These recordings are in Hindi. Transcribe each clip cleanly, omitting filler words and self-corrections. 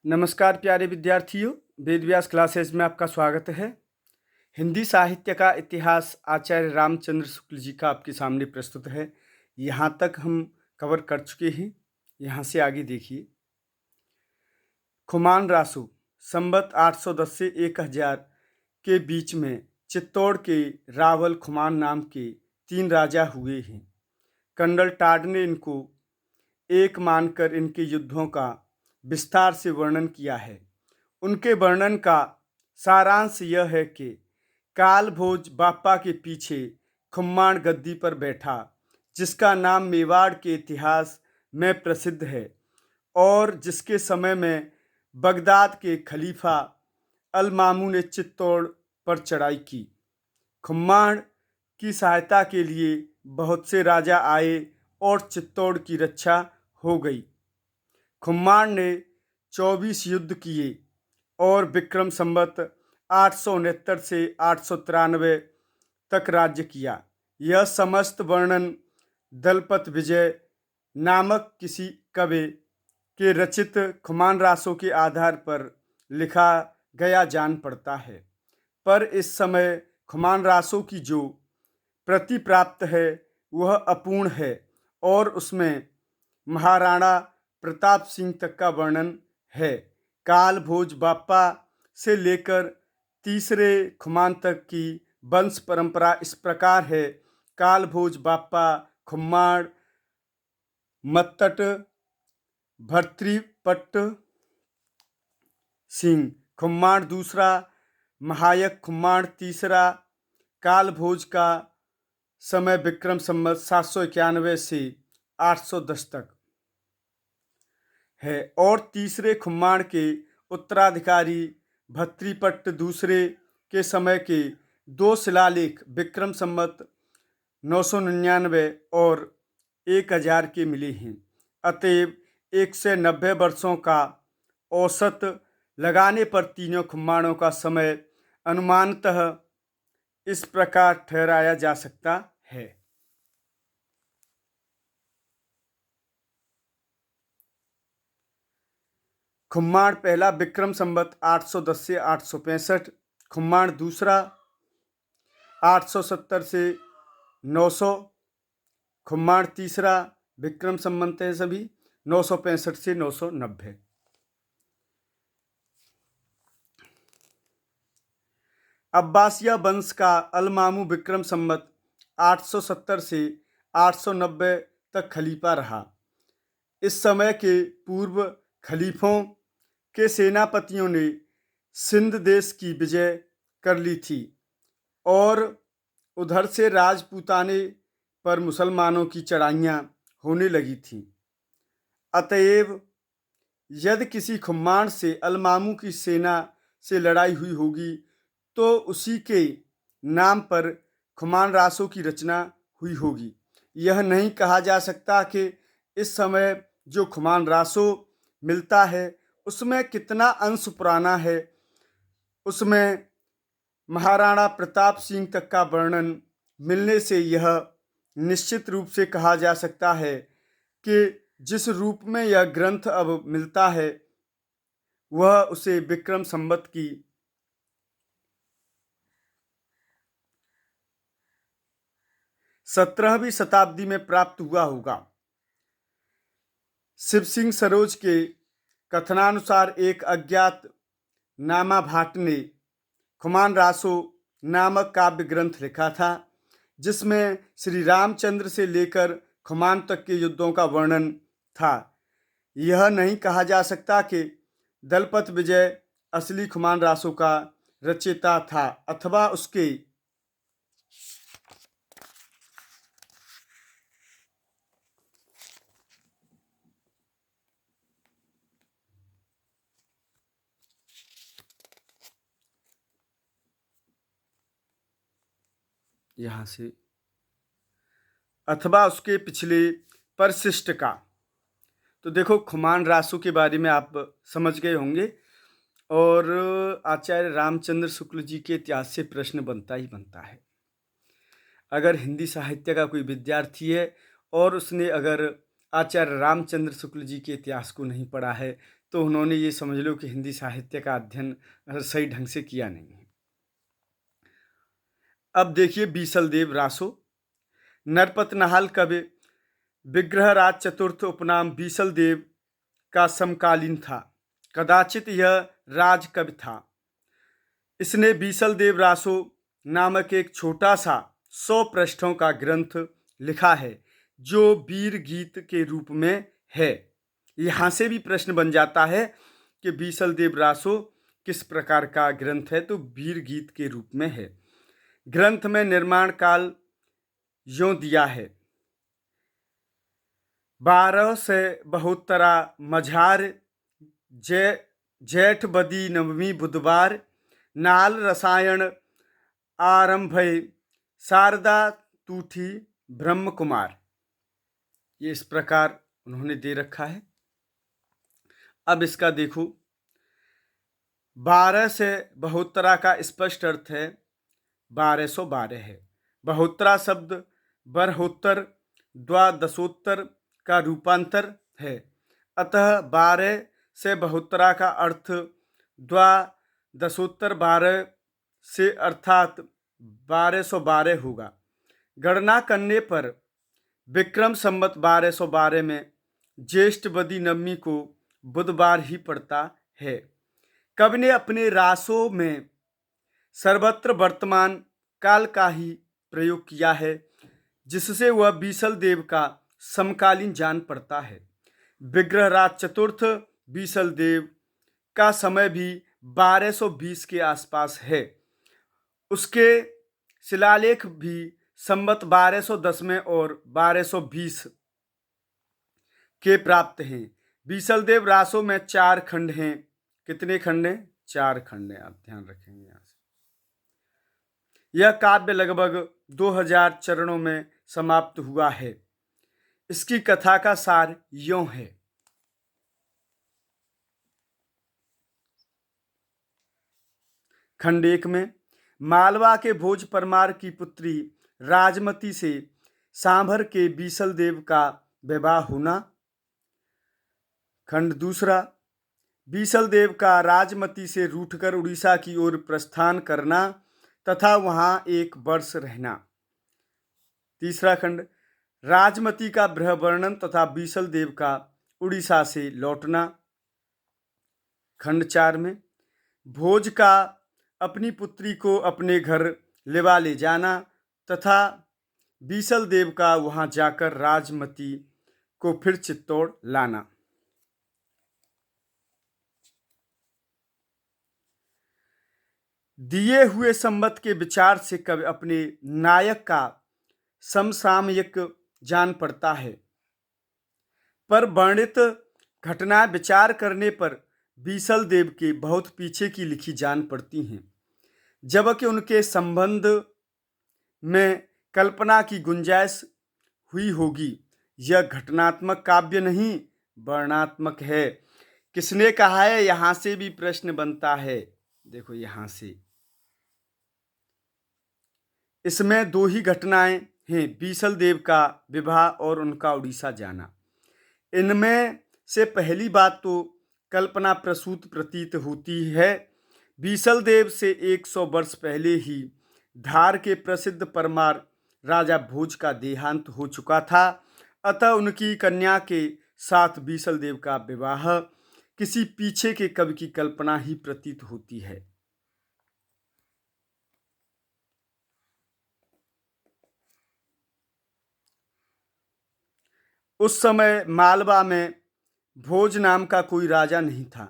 नमस्कार प्यारे विद्यार्थियों, वेद व्यास क्लासेस में आपका स्वागत है। हिंदी साहित्य का इतिहास आचार्य रामचंद्र शुक्ल जी का आपके सामने प्रस्तुत है। यहाँ तक हम कवर कर चुके हैं, यहाँ से आगे देखिए। खुमान रासू संवत 810 से 1000 के बीच में चित्तौड़ के रावल खुमान नाम के 3 राजा हुए हैं। कर्नल टाड ने इनको एक मानकर इनके युद्धों का विस्तार से वर्णन किया है। उनके वर्णन का सारांश यह है कि काल भोज बापा के पीछे खुम्माण गद्दी पर बैठा, जिसका नाम मेवाड़ के इतिहास में प्रसिद्ध है और जिसके समय में बगदाद के खलीफा अल मामू ने चित्तौड़ पर चढ़ाई की। खुम्माण की सहायता के लिए बहुत से राजा आए और चित्तौड़ की रक्षा हो गई। खुम्माण ने 24 युद्ध किए और विक्रम संवत 869 से 893 तक राज्य किया। यह समस्त वर्णन दलपत विजय नामक किसी कवि के रचित खुमान रासों के आधार पर लिखा गया जान पड़ता है, पर इस समय खुमान रासों की जो प्रति प्राप्त है वह अपूर्ण है और उसमें महाराणा प्रताप सिंह तक का वर्णन है। काल भोज बापा से लेकर तीसरे खुमान तक की वंश परंपरा इस प्रकार है। काल भोज बापा खुम्माण मत्तट भर्तृपट्ट सिंह खुम्माण दूसरा, महायक खुम्माण तीसरा। काल भोज का समय विक्रम संवत 791 से 810 तक है और तीसरे खुम्माण के उत्तराधिकारी भर्तृपट्ट दूसरे के समय के 2 शिलालेख विक्रम संवत 999 और 1000 के मिले हैं। अतएव 190 वर्षों का औसत लगाने पर तीनों खुम्माणों का समय अनुमानतः इस प्रकार ठहराया जा सकता है। खुम्माण पहला विक्रम संवत 810 से 865, खुम्माण दूसरा 870 से 900, खुम्माण तीसरा विक्रम संवत है सभी 965 से 990। अब्बासिया वंश का अलमामू विक्रम संवत 870 से 890 तक खलीफा रहा। इस समय के पूर्व खलीफों के सेनापतियों ने सिंध देश की विजय कर ली थी और उधर से राजपूताने पर मुसलमानों की चढ़ाइयाँ होने लगी थीं। अतएव यदि किसी खुम्माण से अलमामू की सेना से लड़ाई हुई होगी तो उसी के नाम पर खुमान रासों की रचना हुई होगी। यह नहीं कहा जा सकता कि इस समय जो खुमान रासों मिलता है उसमें कितना अंश पुराना है। उसमें महाराणा प्रताप सिंह तक का वर्णन मिलने से यह निश्चित रूप से कहा जा सकता है कि जिस रूप में यह ग्रंथ अब मिलता है वह उसे विक्रम संवत की 17वीं शताब्दी में प्राप्त हुआ होगा। शिव सिंह सरोज के कथनानुसार एक अज्ञात नामा भाट ने खुमान रासो नामक काव्य ग्रंथ लिखा था, जिसमें श्री रामचंद्र से लेकर खुमान तक के युद्धों का वर्णन था। यह नहीं कहा जा सकता कि दलपत विजय असली खुमान रासो का रचयिता था अथवा उसके यहाँ से अथवा उसके पिछले परिशिष्ट का। तो देखो, खुमान रासू के बारे में आप समझ गए होंगे और आचार्य रामचंद्र शुक्ल जी के इतिहास से प्रश्न बनता ही बनता है। अगर हिंदी साहित्य का कोई विद्यार्थी है और उसने अगर आचार्य रामचंद्र शुक्ल जी के इतिहास को नहीं पढ़ा है तो उन्होंने ये समझ लो कि हिंदी साहित्य का अध्ययन सही ढंग से किया नहीं है। अब देखिए बीसलदेव रासो। नरपतनाहाल कवि विग्रहराज चतुर्थ उपनाम बीसलदेव का समकालीन था। कदाचित यह राजकवि था। इसने बीसलदेव रासो नामक एक छोटा सा 100 पृष्ठों का ग्रंथ लिखा है जो वीर गीत के रूप में है। यहाँ से भी प्रश्न बन जाता है कि बीसलदेव रासो किस प्रकार का ग्रंथ है, तो वीर गीत के रूप में है। ग्रंथ में निर्माण काल यों दिया है: 12 से 72 मझार जेठ बदी नवमी बुधवार नाल रसायन आरंभय शारदा तूठी ब्रह्म कुमार। ये इस प्रकार उन्होंने दे रखा है। अब इसका देखो, 12 से 72 का स्पष्ट अर्थ है 1212 है। बहुत्तरा शब्द बरहोत्तर द्वादशोत्तर का रूपांतर है, अतः 12 से 72 का अर्थ द्वादशोत्तर 12 से अर्थात 1212 होगा। गणना करने पर विक्रम संवत 1212 में ज्येष्ठ बदी नवमी को बुधवार ही पड़ता है। कवि ने अपने रासों में सर्वत्र वर्तमान काल का ही प्रयोग किया है, जिससे वह बीसलदेव का समकालीन जान पड़ता है। विग्रहराज चतुर्थ बीसलदेव का समय भी 1220 के आसपास है। उसके शिलालेख भी संवत 1210 में और 1220 के प्राप्त हैं। बीसलदेव रासों में 4 खंड हैं। कितने खंड हैं? 4 खंड हैं, आप ध्यान रखेंगे यहाँ से। यह काव्य लगभग 2000 चरणों में समाप्त हुआ है। इसकी कथा का सार यों है: खंड 1 में मालवा के भोज परमार की पुत्री राजमती से सांभर के बीसलदेव का विवाह होना। खंड 2 बीसलदेव का राजमती से रूठकर उड़ीसा की ओर प्रस्थान करना तथा वहां 1 वर्ष रहना। 3 खंड राजमती का गृह वर्णन तथा बीसलदेव का उड़ीसा से लौटना। खंड 4 में भोज का अपनी पुत्री को अपने घर लेवा ले जाना तथा बीसलदेव का वहां जाकर राजमती को फिर चित्तौड़ लाना। दिए हुए संवत के विचार से कवि अपने नायक का समसामयिक जान पड़ता है, पर वर्णित घटना विचार करने पर बीसलदेव के बहुत पीछे की लिखी जान पड़ती हैं, जबकि उनके संबंध में कल्पना की गुंजाइश हुई होगी। यह घटनात्मक काव्य नहीं, वर्णनात्मक है। किसने कहा है? यहां से भी प्रश्न बनता है। देखो यहां से, इसमें 2 ही घटनाएं हैं, बीसलदेव का विवाह और उनका उड़ीसा जाना। इनमें से पहली बात तो कल्पना प्रसूत प्रतीत होती है। बीसलदेव से 100 वर्ष पहले ही धार के प्रसिद्ध परमार राजा भोज का देहांत हो चुका था, अतः उनकी कन्या के साथ बीसलदेव का विवाह किसी पीछे के कवि की कल्पना ही प्रतीत होती है। उस समय मालवा में भोज नाम का कोई राजा नहीं था।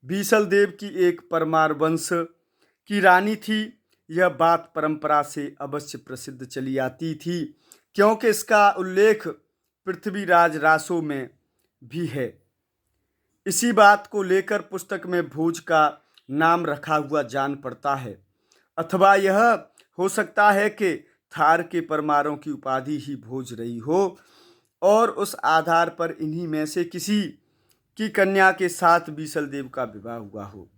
बीसलदेव की एक परमार वंश की रानी थी। यह बात परंपरा से अवश्य प्रसिद्ध चली आती थी, क्योंकि इसका उल्लेख पृथ्वीराज रासो में भी है। इसी बात को लेकर पुस्तक में भोज का नाम रखा हुआ जान पड़ता है, अथवा यह हो सकता है कि थार के परमारों की उपाधि ही भोज रही हो और उस आधार पर इन्हीं में से किसी की कन्या के साथ बीसलदेव का विवाह हुआ हो।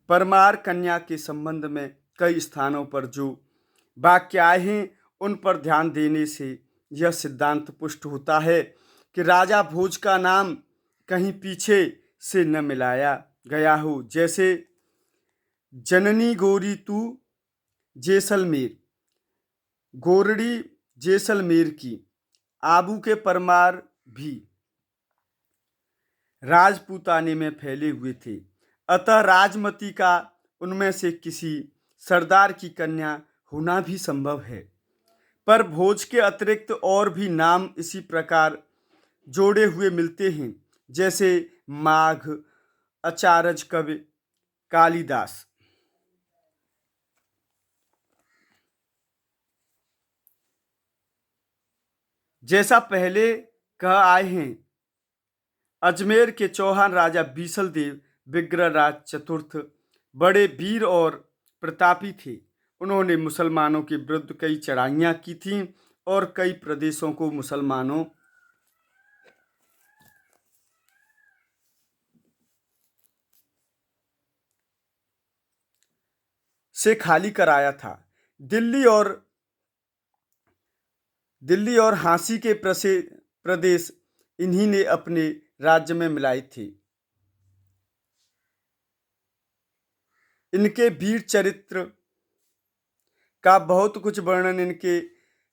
परमार कन्या के संबंध में कई स्थानों पर जो वाक्य आए हैं, उन पर ध्यान देने से यह सिद्धांत पुष्ट होता है कि राजा भोज का नाम कहीं पीछे से न मिलाया गया हो, जैसे जननी गोरी तू जैसलमेर, गोरड़ी जैसलमेर की, आबू के परमार भी राजपूताने में फैले हुए थे। अतः राजमती का उनमें से किसी सरदार की कन्या होना भी संभव है। पर भोज के अतिरिक्त और भी नाम इसी प्रकार जोड़े हुए मिलते हैं, जैसे माघ, अचारज कवि, कालिदास। जैसा पहले कह आए हैं, अजमेर के चौहान राजा बीसल देव विग्रहराज चतुर्थ बड़े वीर और प्रतापी थे। उन्होंने मुसलमानों के विरुद्ध कई चढ़ाइयाँ की थीं और कई प्रदेशों को मुसलमानों से खाली कराया था। दिल्ली और झांसी के प्रदेश इन्हीं ने अपने राज्य में मिलाए थे। इनके वीर चरित्र का बहुत कुछ वर्णन इनके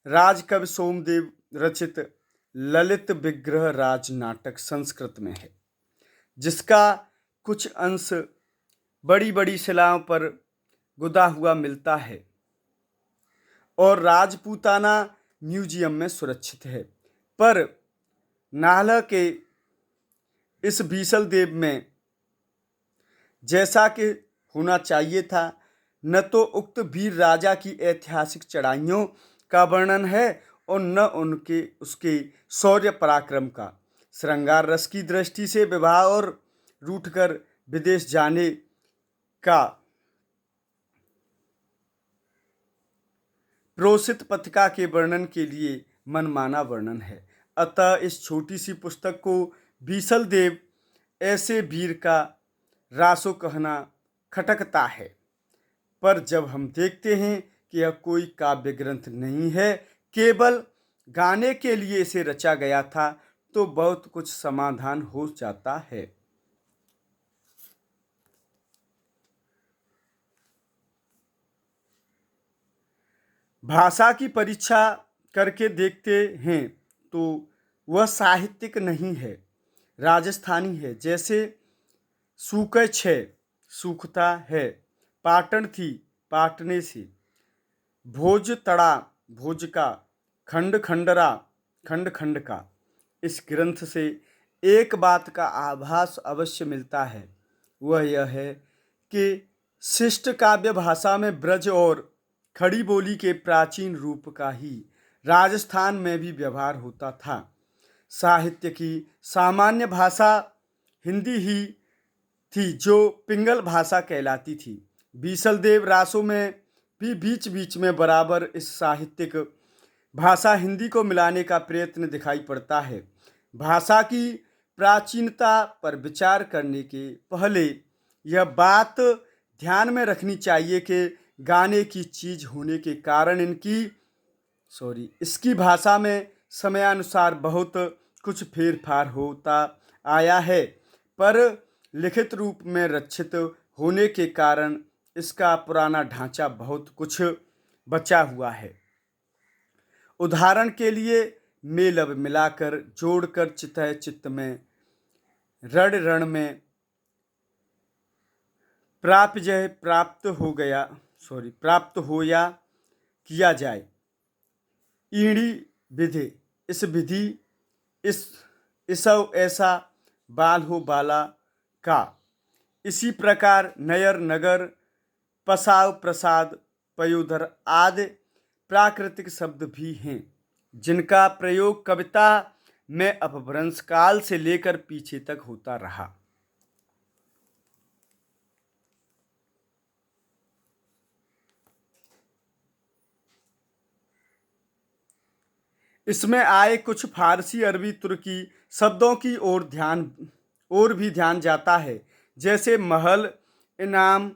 राजकवि सोमदेव रचित ललित विग्रह राज नाटक संस्कृत में है, जिसका कुछ अंश बड़ी बड़ी शिलाओं पर गुदा हुआ मिलता है और राजपूताना म्यूजियम में सुरक्षित है। पर नाहला के इस बीसल देव में जैसा कि होना चाहिए था, न तो उक्त वीर राजा की ऐतिहासिक चढ़ाइयों का वर्णन है और न उसके शौर्य पराक्रम का। श्रृंगार रस की दृष्टि से विवाह और रूठकर विदेश जाने का प्रोसित पथिका के वर्णन के लिए मनमाना वर्णन है। अतः इस छोटी सी पुस्तक को बीसल देव ऐसे वीर का रासो कहना खटकता है। पर जब हम देखते हैं कि यह कोई काव्य ग्रंथ नहीं है, केवल गाने के लिए इसे रचा गया था, तो बहुत कुछ समाधान हो जाता है। भाषा की परीक्षा करके देखते हैं तो वह साहित्यिक नहीं है, राजस्थानी है। जैसे सूखे छे सूखता है, पाटन थी पाटने से, भोज तड़ा भोज का, खंड खंडरा खंड खंड का। इस ग्रंथ से एक बात का आभास अवश्य मिलता है, वह यह है कि शिष्ट काव्य भाषा में ब्रज और खड़ी बोली के प्राचीन रूप का ही राजस्थान में भी व्यवहार होता था। साहित्य की सामान्य भाषा हिंदी ही थी, जो पिंगल भाषा कहलाती थी। बीसल देव रासों में भी बीच बीच में बराबर इस साहित्यिक भाषा हिंदी को मिलाने का प्रयत्न दिखाई पड़ता है। भाषा की प्राचीनता पर विचार करने के पहले यह बात ध्यान में रखनी चाहिए कि गाने की चीज होने के कारण इसकी भाषा में समयानुसार बहुत कुछ फेरफार होता आया है, पर लिखित रूप में रचित होने के कारण इसका पुराना ढांचा बहुत कुछ बचा हुआ है। उदाहरण के लिए मेलब मिलाकर जोड़कर चितः चित्त में, रण रण में, प्राप्त हो या किया जाए। ईड़ी विधि, इस विधि, इसव ऐसा, बाल हो बाला का। इसी प्रकार नयर नगर, पसाव प्रसाद, पयोधर आदि प्राकृतिक शब्द भी हैं, जिनका प्रयोग कविता में अपभ्रंश काल से लेकर पीछे तक होता रहा। इसमें आए कुछ फारसी, अरबी, तुर्की शब्दों की ओर भी ध्यान जाता है, जैसे महल, इनाम,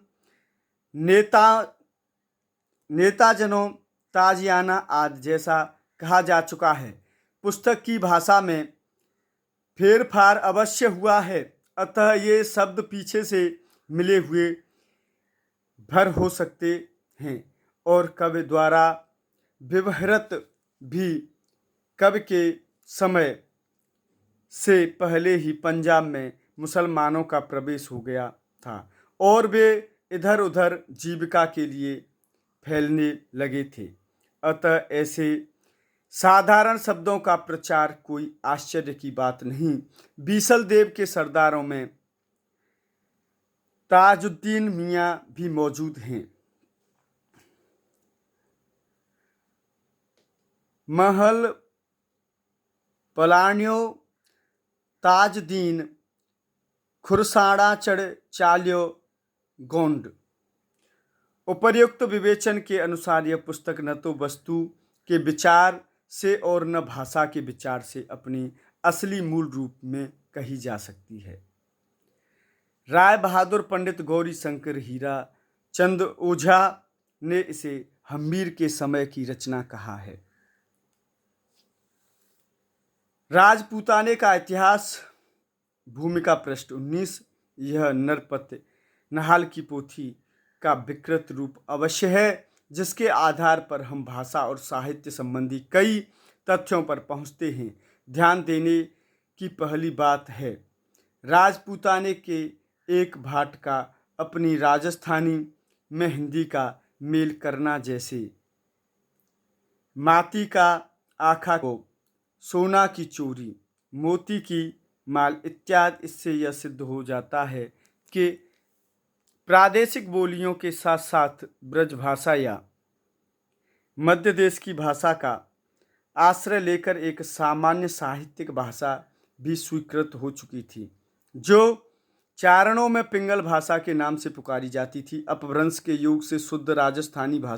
नेताजनों, ताजियाना आदि। जैसा कहा जा चुका है, पुस्तक की भाषा में फेरफार अवश्य हुआ है। अतः ये शब्द पीछे से मिले हुए भर हो सकते हैं और कवि द्वारा व्यवहृत भी कवि के समय से पहले ही पंजाब में मुसलमानों का प्रवेश हो गया था और वे इधर उधर जीविका के लिए फैलने लगे थे। अतः ऐसे साधारण शब्दों का प्रचार कोई आश्चर्य की बात नहीं। बीसल देव के सरदारों में ताजुद्दीन मियाँ भी मौजूद हैं। महल पलाण्यो ताजदीन खुरसाड़ा चढ़ चाल्यो गोंड। उपर्युक्त विवेचन के अनुसार यह पुस्तक न तो वस्तु के विचार से और न भाषा के विचार से अपनी असली मूल रूप में कही जा सकती है। राय बहादुर पंडित गौरी शंकर हीरा चंद ओझा ने इसे हम्मीर के समय की रचना कहा है। राजपूताने का इतिहास भूमिका पृष्ठ 19। यह नरपत नहाल की पोथी का विकृत रूप अवश्य है, जिसके आधार पर हम भाषा और साहित्य संबंधी कई तथ्यों पर पहुंचते हैं। ध्यान देने की पहली बात है, राजपूताने के एक भाट का अपनी राजस्थानी में हिंदी का मेल करना जैसे माती का आखा को सोना की चोरी, मोती की माल इत्यादि। इससे यह सिद्ध हो जाता है कि प्रादेशिक बोलियों के साथ साथ ब्रजभाषा या मध्य देश की भाषा का आश्रय लेकर एक सामान्य साहित्यिक भाषा भी स्वीकृत हो चुकी थी, जो चारणों में पिंगल भाषा के नाम से पुकारी जाती थी। अपभ्रंश के युग से शुद्ध राजस्थानी भाषा